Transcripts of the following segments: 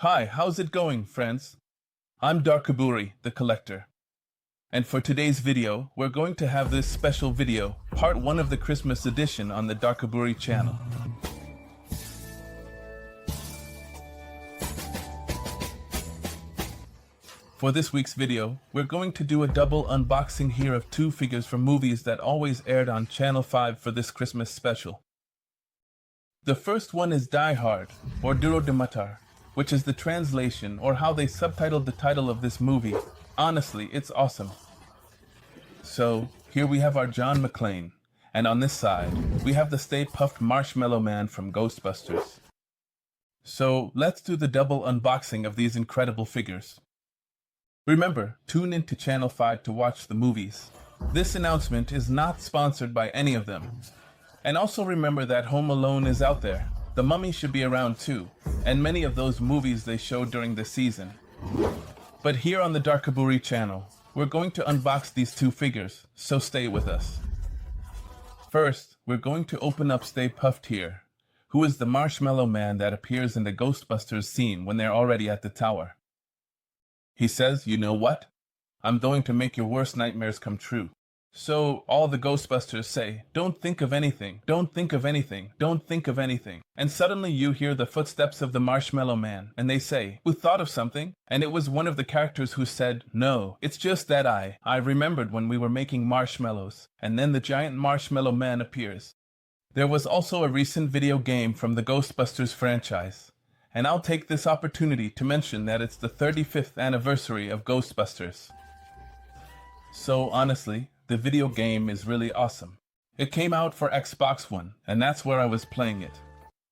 Hi, how's it going, friends? I'm Darkoburi, the collector. And for today's video, we're going to have this special video, part 1 of the Christmas edition on the Darkoburi channel. For this week's video, we're going to do a double unboxing here of 2 figures from movies that always aired on Channel 5 for this Christmas special. The first one is Die Hard, or Duro de Matar, which is the translation or how they subtitled the title of this movie. Honestly, it's awesome. So, here we have our John McClane, and on this side, we have the Stay Puft Marshmallow Man from Ghostbusters. So, let's do the double unboxing of these incredible figures. Remember, tune in to Channel 5 to watch the movies. This announcement is not sponsored by any of them. And also remember that Home Alone is out there. The Mummy should be around too, and many of those movies they showed during the season. But here on the Darkoburi channel, we're going to unbox these 2 figures, so stay with us. First, we're going to open up Stay Puft here, who is the Marshmallow Man that appears in the Ghostbusters scene when they're already at the tower. He says, "You know what? I'm going to make your worst nightmares come true." So all the Ghostbusters say, "Don't think of anything, don't think of anything, don't think of anything." And suddenly you hear the footsteps of the Marshmallow Man, and they say, "Who thought of something?" And it was one of the characters who said, "No, it's just that I remembered when we were making marshmallows." And then the giant Marshmallow Man appears. There was also a recent video game from the Ghostbusters franchise, and I'll take this opportunity to mention that it's the 35th anniversary of Ghostbusters. So honestly, the video game is really awesome. It came out for Xbox One, and that's where I was playing it.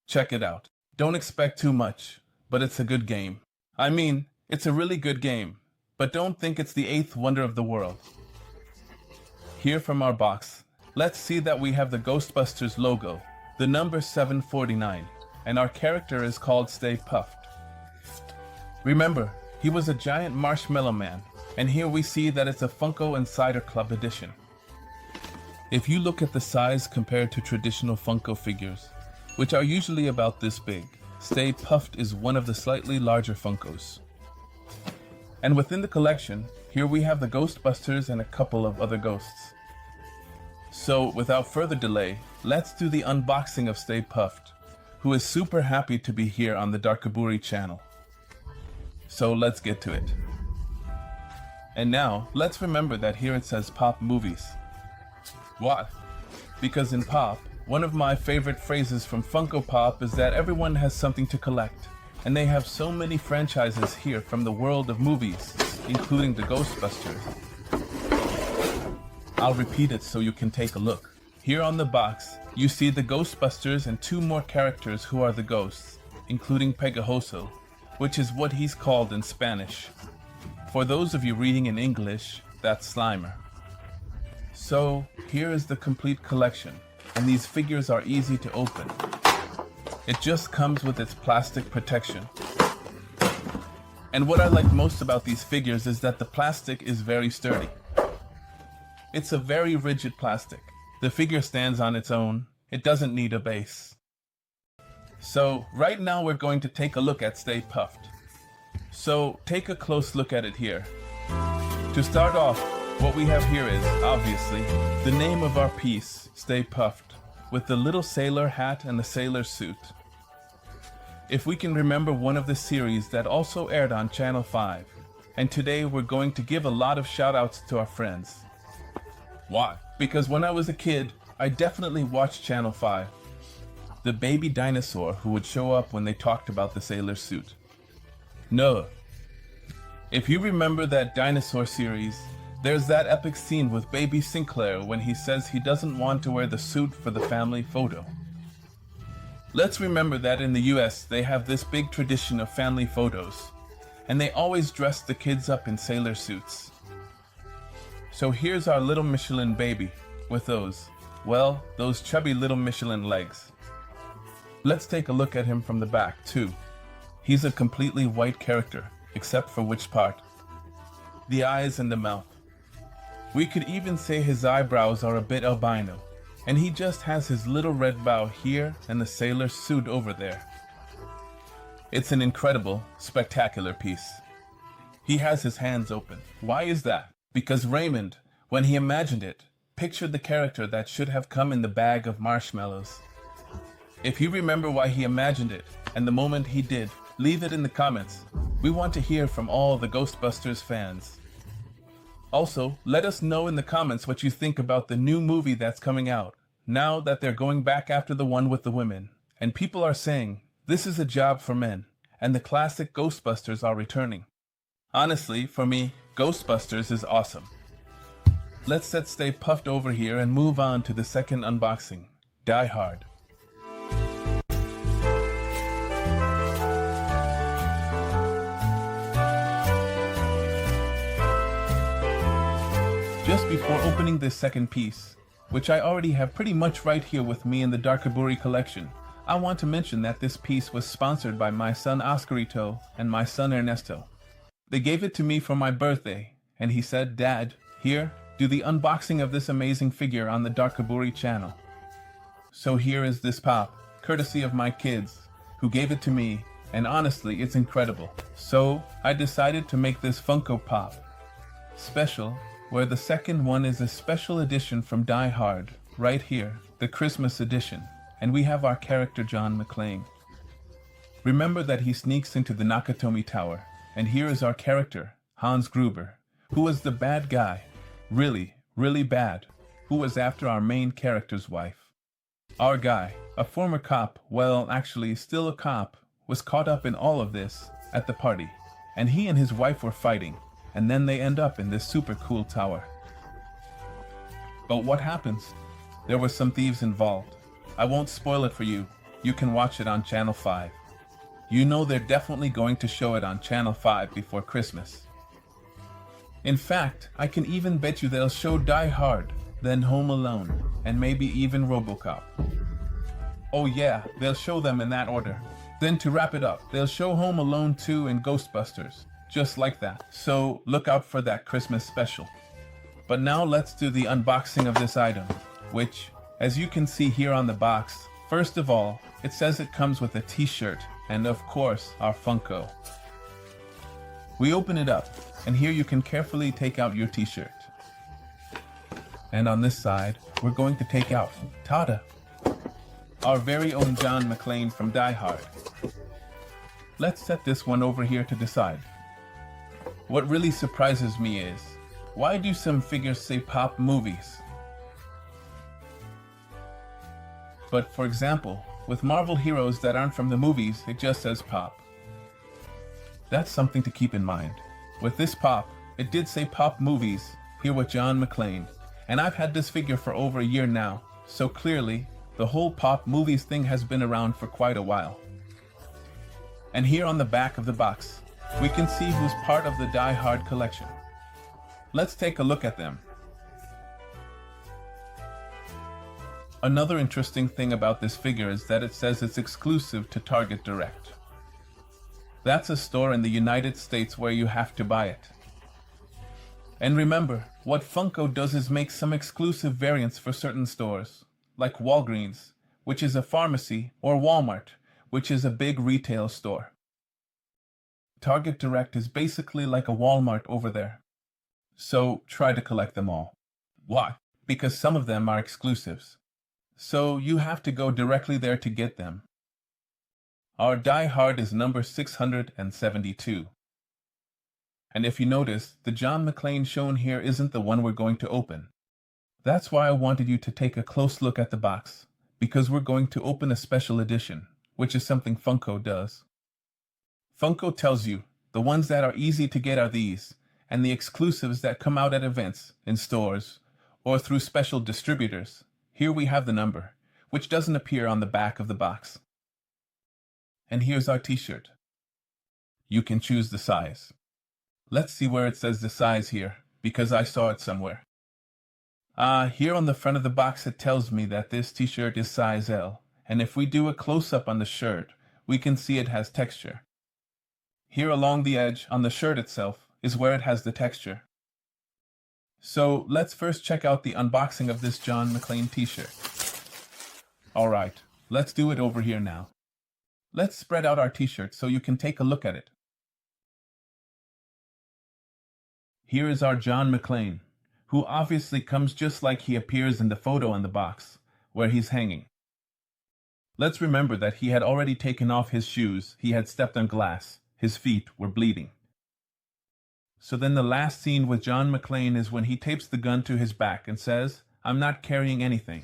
Check it out. Don't expect too much, but it's a good game. I mean, it's a really good game, but don't think it's the 8th wonder of the world. Here from our box, let's see that we have the Ghostbusters logo, the number 749, and our character is called Stay Puft. Remember, he was a giant Marshmallow Man, and here we see that it's a Funko Insider Club edition. If you look at the size compared to traditional Funko figures, which are usually about this big, Stay Puft is one of the slightly larger Funkos. And within the collection, here we have the Ghostbusters and a couple of other ghosts. So without further delay, let's do the unboxing of Stay Puft, who is super happy to be here on the Darkoburi channel. So let's get to it. And now, let's remember that here it says Pop Movies. What? Because in Pop, one of my favorite phrases from Funko Pop is that everyone has something to collect, and they have so many franchises here from the world of movies, including the Ghostbusters. I'll repeat it so you can take a look. Here on the box, you see the Ghostbusters and 2 more characters who are the ghosts, including Pegajoso, which is what he's called in Spanish. For those of you reading in English, that's Slimer. So, here is the complete collection, and these figures are easy to open. It just comes with its plastic protection. And what I like most about these figures is that the plastic is very sturdy. It's a very rigid plastic. The figure stands on its own. It doesn't need a base. So, right now we're going to take a look at Stay Puft. So, take a close look at it here. To start off, what we have here is, obviously, the name of our piece, Stay Puft, with the little sailor hat and the sailor suit. If we can remember one of the series that also aired on Channel 5, and today we're going to give a lot of shout-outs to our friends. Why? Because when I was a kid, I definitely watched Channel 5. The baby dinosaur who would show up when they talked about the sailor suit. No. If you remember that dinosaur series, there's that epic scene with baby Sinclair when he says he doesn't want to wear the suit for the family photo. Let's remember that in the US they have this big tradition of family photos, and they always dress the kids up in sailor suits. So here's our little Michelin baby with those chubby little Michelin legs. Let's take a look at him from the back too. He's a completely white character, except for which part? The eyes and the mouth. We could even say his eyebrows are a bit albino, and he just has his little red bow here and the sailor suit over there. It's an incredible, spectacular piece. He has his hands open. Why is that? Because Raymond, when he imagined it, pictured the character that should have come in the bag of marshmallows. If you remember why he imagined it, and the moment he did, leave it in the comments. We want to hear from all the Ghostbusters fans. Also, let us know in the comments what you think about the new movie that's coming out, now that they're going back after the one with the women. And people are saying, this is a job for men, and the classic Ghostbusters are returning. Honestly, for me, Ghostbusters is awesome. Let's stay puffed over here and move on to the second unboxing, Die Hard. Just before opening this second piece, which I already have pretty much right here with me in the Darkoburi collection, I want to mention that this piece was sponsored by my son Oscarito and my son Ernesto. They gave it to me for my birthday, and he said, "Dad, here, do the unboxing of this amazing figure on the Darkoburi channel." So here is this pop, courtesy of my kids, who gave it to me, and honestly, it's incredible. So I decided to make this Funko Pop special, where the second one is a special edition from Die Hard, right here, the Christmas edition, and we have our character John McClane. Remember that he sneaks into the Nakatomi Tower, and here is our character, Hans Gruber, who was the bad guy, really, really bad, who was after our main character's wife. Our guy, a former cop, well, actually still a cop, was caught up in all of this at the party, and he and his wife were fighting, and then they end up in this super cool tower. But what happens? There were some thieves involved. I won't spoil it for you. You can watch it on Channel 5. You know they're definitely going to show it on Channel 5 before Christmas. In fact, I can even bet you they'll show Die Hard, then Home Alone, and maybe even RoboCop. Oh yeah, they'll show them in that order. Then to wrap it up, they'll show Home Alone 2 and Ghostbusters. Just like that. So look out for that Christmas special. But now let's do the unboxing of this item, which, as you can see here on the box, first of all, it says it comes with a t-shirt and of course our Funko. We open it up, and here you can carefully take out your t-shirt. And on this side, we're going to take out, tada, our very own John McClane from Die Hard. Let's set this one over here to decide. What really surprises me is, why do some figures say Pop Movies? But for example, with Marvel heroes that aren't from the movies, it just says Pop. That's something to keep in mind. With this Pop, it did say Pop Movies, here with John McClane, and I've had this figure for over a year now, so clearly, the whole Pop Movies thing has been around for quite a while. And here on the back of the box, we can see who's part of the Die Hard collection. Let's take a look at them. Another interesting thing about this figure is that it says it's exclusive to Target Direct. That's a store in the United States where you have to buy it. And remember, what Funko does is make some exclusive variants for certain stores, like Walgreens, which is a pharmacy, or Walmart, which is a big retail store. Target Direct is basically like a Walmart over there. So try to collect them all. Why? Because some of them are exclusives. So you have to go directly there to get them. Our Die Hard is number 672. And if you notice, the John McClane shown here isn't the one we're going to open. That's why I wanted you to take a close look at the box, because we're going to open a special edition, which is something Funko does. Funko tells you, the ones that are easy to get are these, and the exclusives that come out at events, in stores, or through special distributors. Here we have the number, which doesn't appear on the back of the box. And here's our t-shirt. You can choose the size. Let's see where it says the size here, because I saw it somewhere. Here on the front of the box it tells me that this t-shirt is size L, and if we do a close-up on the shirt, we can see it has texture. Here along the edge, on the shirt itself, is where it has the texture. So let's first check out the unboxing of this John McClane t-shirt. Alright, let's do it over here now. Let's spread out our t-shirt so you can take a look at it. Here is our John McClane, who obviously comes just like he appears in the photo on the box, where he's hanging. Let's remember that he had already taken off his shoes, he had stepped on glass, his feet were bleeding. So then the last scene with John McClane is when he tapes the gun to his back and says, "I'm not carrying anything."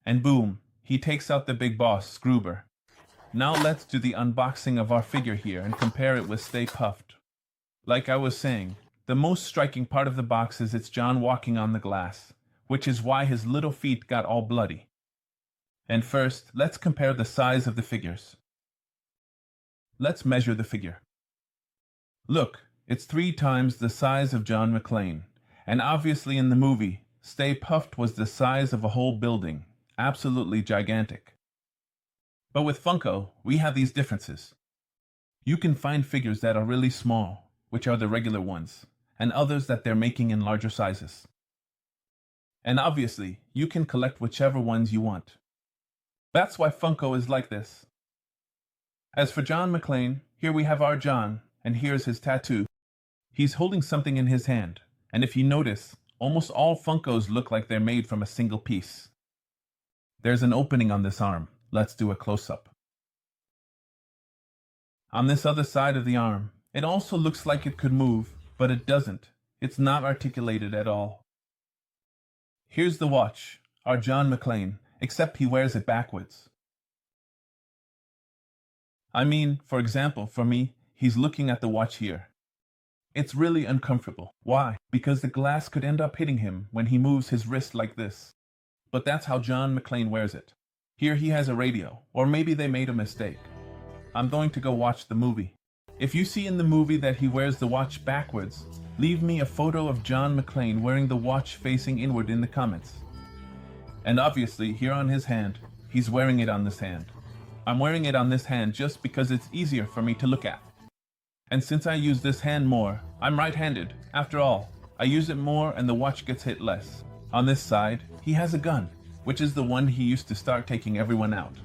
And boom, he takes out the big boss, Gruber. Now let's do the unboxing of our figure here and compare it with Stay Puft. Like I was saying, the most striking part of the box is it's John walking on the glass, which is why his little feet got all bloody. And first, let's compare the size of the figures. Let's measure the figure. Look, it's 3 times the size of John McClane, and obviously in the movie, Stay Puft was the size of a whole building, absolutely gigantic. But with Funko, we have these differences. You can find figures that are really small, which are the regular ones, and others that they're making in larger sizes. And obviously, you can collect whichever ones you want. That's why Funko is like this. As for John McClane, here we have our John, and here's his tattoo. He's holding something in his hand, and if you notice, almost all Funkos look like they're made from a single piece. There's an opening on this arm. Let's do a close-up. On this other side of the arm, it also looks like it could move, but it doesn't. It's not articulated at all. Here's the watch, our John McClane, except he wears it backwards. I mean, for example, for me, he's looking at the watch here. It's really uncomfortable. Why? Because the glass could end up hitting him when he moves his wrist like this. But that's how John McClane wears it. Here he has a radio, or maybe they made a mistake. I'm going to go watch the movie. If you see in the movie that he wears the watch backwards, leave me a photo of John McClane wearing the watch facing inward in the comments. And obviously, here on his hand, he's wearing it on this hand. I'm wearing it on this hand just because it's easier for me to look at. And since I use this hand more, I'm right-handed. After all, I use it more and the watch gets hit less. On this side, he has a gun, which is the one he used to start taking everyone out.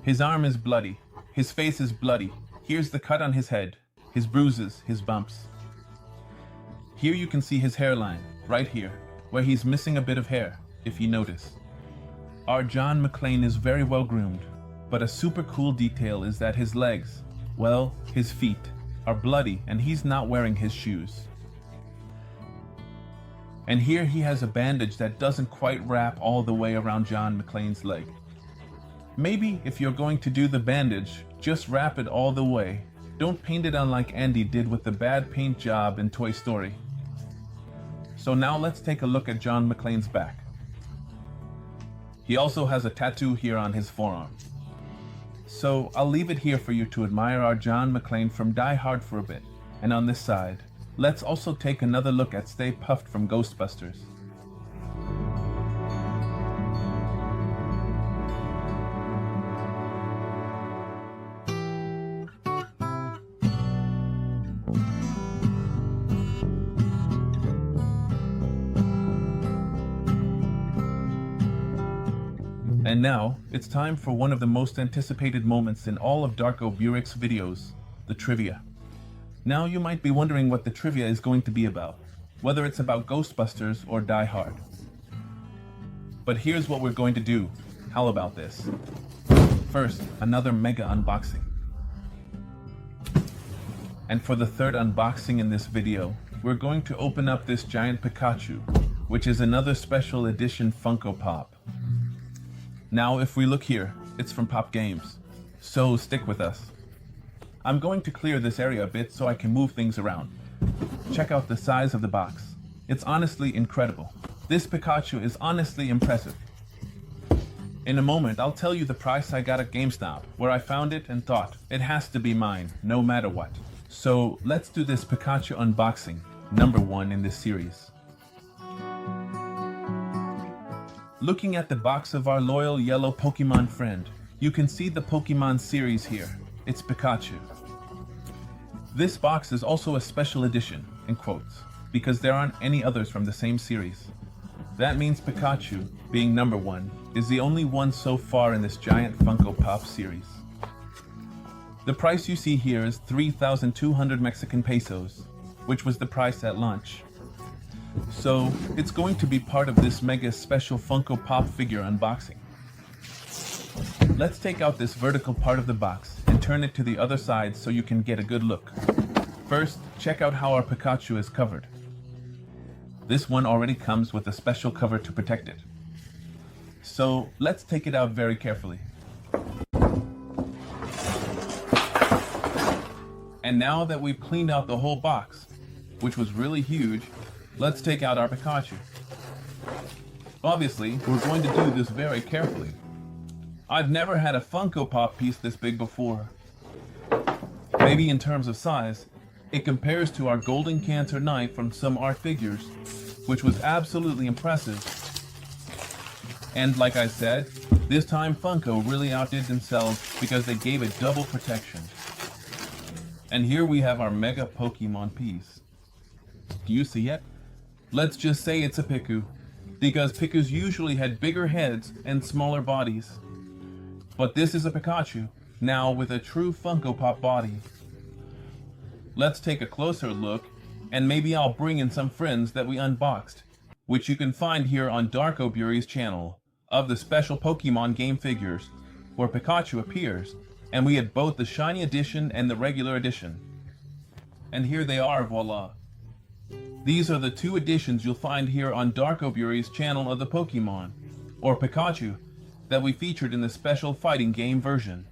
His arm is bloody. His face is bloody. Here's the cut on his head, his bruises, his bumps. Here you can see his hairline, right here, where he's missing a bit of hair, if you notice. Our John McClane is very well groomed, but a super cool detail is that his legs, well, his feet, are bloody and he's not wearing his shoes. And here he has a bandage that doesn't quite wrap all the way around John McClane's leg. Maybe if you're going to do the bandage, just wrap it all the way. Don't paint it on like Andy did with the bad paint job in Toy Story. So now let's take a look at John McClane's back. He also has a tattoo here on his forearm. So I'll leave it here for you to admire our John McClane from Die Hard for a bit. And on this side, let's also take another look at Stay Puft from Ghostbusters. And now, it's time for one of the most anticipated moments in all of Darkoburik's videos, the trivia. Now you might be wondering what the trivia is going to be about, whether it's about Ghostbusters or Die Hard. But here's what we're going to do. How about this? First, another mega unboxing. And for the third unboxing in this video, we're going to open up this giant Pikachu, which is another special edition Funko Pop. Now if we look here, it's from Pop Games, so stick with us. I'm going to clear this area a bit so I can move things around. Check out the size of the box. It's honestly incredible. This Pikachu is honestly impressive. In a moment, I'll tell you the price I got at GameStop, where I found it and thought, it has to be mine, no matter what. So let's do this Pikachu unboxing, number 1 in this series. Looking at the box of our loyal yellow Pokemon friend, you can see the Pokemon series here. It's Pikachu. This box is also a special edition, in quotes, because there aren't any others from the same series. That means Pikachu, being number 1, is the only one so far in this giant Funko Pop series. The price you see here is 3,200 Mexican pesos, which was the price at launch. So, it's going to be part of this mega special Funko Pop figure unboxing. Let's take out this vertical part of the box and turn it to the other side so you can get a good look. First, check out how our Pikachu is covered. This one already comes with a special cover to protect it. So, let's take it out very carefully. And now that we've cleaned out the whole box, which was really huge, let's take out our Pikachu. Obviously, we're going to do this very carefully. I've never had a Funko Pop piece this big before. Maybe in terms of size, it compares to our Golden Cancer knife from some art figures, which was absolutely impressive. And like I said, this time Funko really outdid themselves because they gave it double protection. And here we have our Mega Pokemon piece. Do you see it? Let's just say it's a Piku, because Pikus usually had bigger heads and smaller bodies. But this is a Pikachu, now with a true Funko Pop body. Let's take a closer look, and maybe I'll bring in some friends that we unboxed, which you can find here on Darkoburi's channel, of the special Pokemon game figures, where Pikachu appears, and we had both the shiny edition and the regular edition. And here they are, voila. These are the two editions you'll find here on Darkoburi's channel of the Pokemon, or Pikachu, that we featured in the special fighting game version.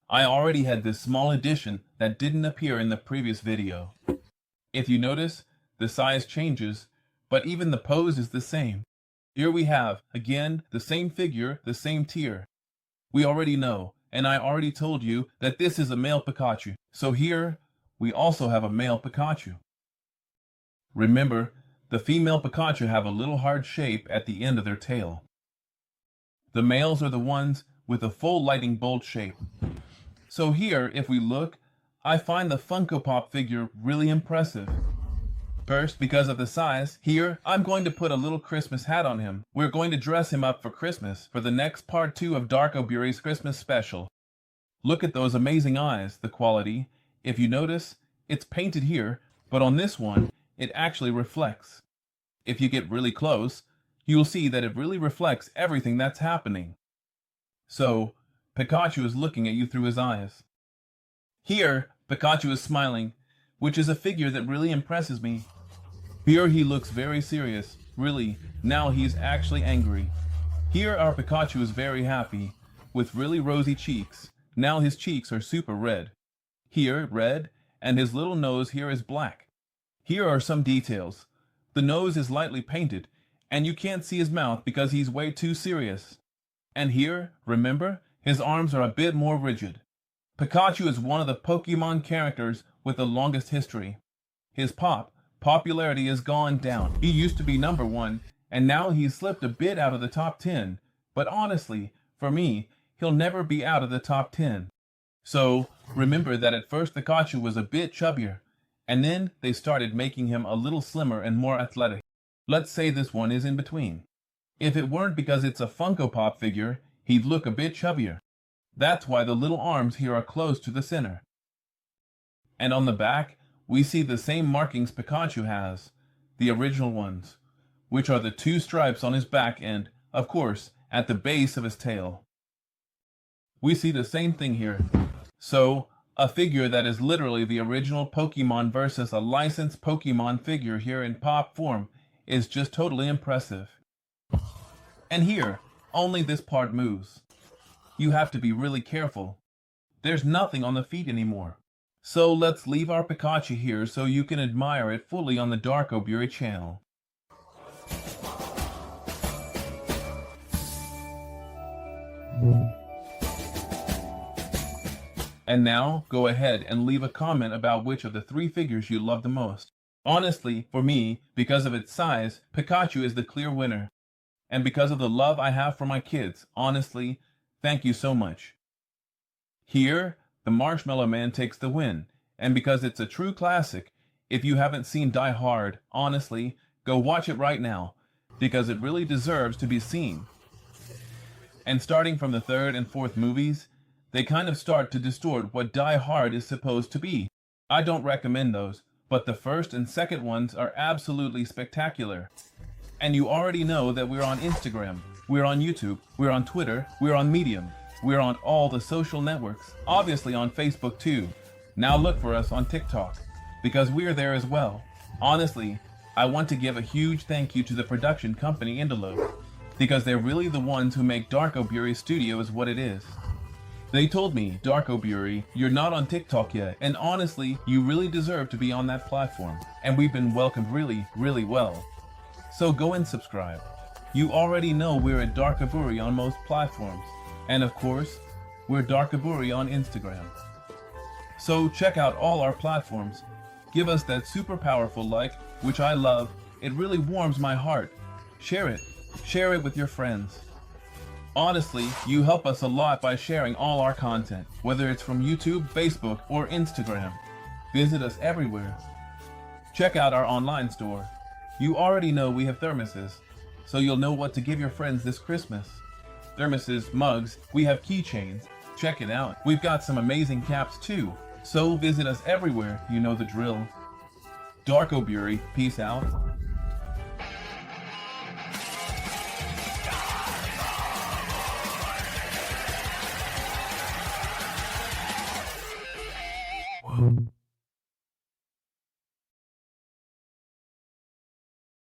I already had this small edition that didn't appear in the previous video. If you notice, the size changes, but even the pose is the same. Here we have, again, the same figure, the same tier. We already know, and I already told you that this is a male Pikachu. So here, we also have a male Pikachu. Remember, the female Pikachu have a little hard shape at the end of their tail. The males are the ones with a full lightning bolt shape. So here, if we look, I find the Funko Pop figure really impressive. First, because of the size, here, I'm going to put a little Christmas hat on him. We're going to dress him up for Christmas for the next part 2 of Darkoburi's Christmas special. Look at those amazing eyes, the quality. If you notice, it's painted here, but on this one, it actually reflects. If you get really close, you'll see that it really reflects everything that's happening. So, Pikachu is looking at you through his eyes. Here, Pikachu is smiling, which is a figure that really impresses me. Here he looks very serious. Really, now he's actually angry. Here our Pikachu is very happy, with really rosy cheeks. Now his cheeks are super red. Here, red, and his little nose here is black. Here are some details. The nose is lightly painted, and you can't see his mouth because he's way too serious. And here, remember, his arms are a bit more rigid. Pikachu is one of the Pokemon characters with the longest history. His popularity has gone down. He used to be number 1, and now he's slipped a bit out of the top 10. But honestly, for me, he'll never be out of the top 10. So, remember that at first Pikachu was a bit chubbier, and then they started making him a little slimmer and more athletic. Let's say this one is in between. If it weren't because it's a Funko Pop figure, he'd look a bit chubbier. That's why the little arms here are close to the center. And on the back, we see the same markings Pikachu has, the original ones, which are the 2 stripes on his back and, of course, at the base of his tail. We see the same thing here. So, a figure that is literally the original Pokemon versus a licensed Pokemon figure here in pop form is just totally impressive. And here, only this part moves. You have to be really careful. There's nothing on the feet anymore. So let's leave our Pikachu here so you can admire it fully on the Darkoburi channel. And now, go ahead and leave a comment about which of the 3 figures you love the most. Honestly, for me, because of its size, Pikachu is the clear winner. And because of the love I have for my kids, honestly, thank you so much. Here, the Marshmallow Man takes the win. And because it's a true classic, if you haven't seen Die Hard, honestly, go watch it right now, because it really deserves to be seen. And starting from the 3rd and 4th movies, They kind of start to distort what Die Hard is supposed to be. I don't recommend those, but the first and second ones are absolutely spectacular. And you already know that we're on Instagram, we're on YouTube, we're on Twitter, we're on Medium, we're on all the social networks, obviously on Facebook too. Now look for us on TikTok, because we're there as well. Honestly, I want to give a huge thank you to the production company Indolo, because they're really the ones who make Darkoburi Studios what it is. They told me, Darkoburi, you're not on TikTok yet, and honestly, you really deserve to be on that platform, and we've been welcomed really, really well. So go and subscribe. You already know we're at Darkoburi on most platforms, and of course, we're Darkoburi on Instagram. So check out all our platforms. Give us that super powerful like, which I love. It really warms my heart. Share it with your friends. Honestly, you help us a lot by sharing all our content, whether it's from YouTube, Facebook, or Instagram. Visit us everywhere. Check out our online store. You already know we have thermoses, so you'll know what to give your friends this Christmas. Thermoses, mugs, we have keychains. Check it out. We've got some amazing caps too, so visit us everywhere, you know the drill. Darkoburi, peace out.